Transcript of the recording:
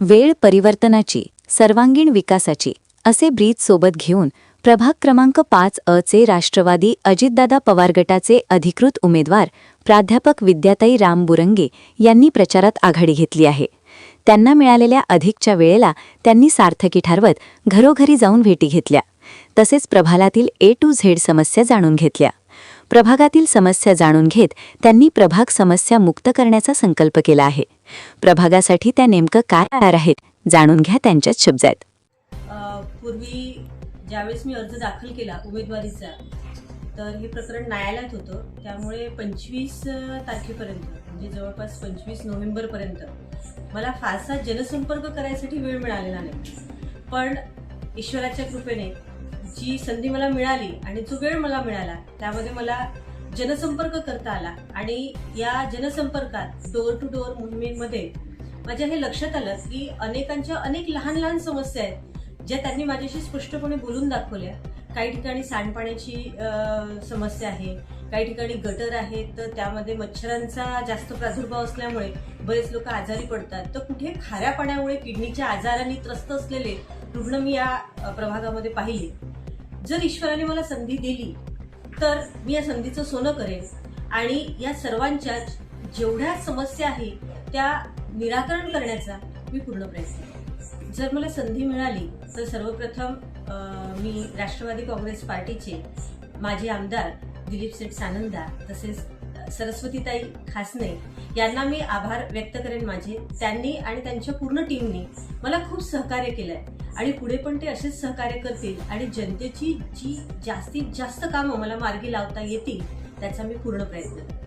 वेळ परिवर्तनाची, सर्वांगीण विकासाची असे ब्रीद सोबत घेऊन प्रभाग क्रमांक 5 चे राष्ट्रवादी अजितदादा पवार गटाचे अधिकृत उमेदवार प्राध्यापक विद्याताई रामबुरंगे यांनी प्रचारात आघाडी घेतली आहे। त्यांना मिळालेल्या अधिकच्या वेळेला त्यांनी सार्थकी ठरवत घरोघरी जाऊन भेटी घेतल्या, तसेच प्रभागातील A to Z समस्या जाणून घेतल्या। प्रभागातील समस्या जाणून घेत त्यांनी प्रभाग समस्या मुक्त करण्याचा संकल्प केला आहे। प्रभागासाठी त्या नेमकं काय तयार आहेत, जाणून घ्या त्यांच्याच शब्दात। पूर्वी ज्यावेळेस मी अर्ज दाखल केला उमेदवारीचा, तर हे प्रकरण न्यायालयात होतं, त्यामुळे 25 तारखेपर्यंत म्हणजे जवळपास 25 नोव्हेंबरपर्यंत मला फारसा जनसंपर्क करायसाठी वेळ मिळालेला नाही। पण ईश्वराच्या कृपेने जी संधी मला मिळाली आणि जो वेळ मला मिळाला त्यामध्ये मला जनसंपर्क करता आला आणि या जनसंपर्कात डोअर टू डोअर मोहिमेमध्ये माझ्या हे लक्षात आलं की अनेकांच्या अनेक लहान लहान समस्या आहेत ज्या त्यांनी माझ्याशी स्पष्टपणे बोलून दाखवल्या। काही ठिकाणी सांडपाण्याची समस्या आहे, काही ठिकाणी गटर आहेत, तर त्यामध्ये मच्छरांचा जास्त प्रादुर्भाव असल्यामुळे बरेच लोक आजारी पडतात, तर कुठे खाऱ्या पाण्यामुळे किडनीच्या आजारांनी त्रस्त असलेले रुग्ण मी या प्रभागामध्ये पाहिले। जर ईश्वराने मला संधी दिली तर मी या संधीचं सोनं करेन आणि या सर्वांच्या जेवढ्या समस्या आहेत त्या निराकरण करण्याचा मी पूर्ण प्रयत्न करेन। जर मला संधी मिळाली तर सर्वप्रथम मी राष्ट्रवादी काँग्रेस पार्टीचे माजी आमदार दिलीप सेठ सानंदा तसेच सरस्वतीताई खासने यांना मी आभार व्यक्त करेन माझे। त्यांनी आणि त्यांच्या पूर्ण टीमनी मला खूप सहकार्य केलंय आणि पुढे पण ते असेच सहकार्य करतील आणि जनतेची जी जास्तीत जास्त कामं मला मार्गी लावता येतील त्याचा मी पूर्ण प्रयत्न करेन।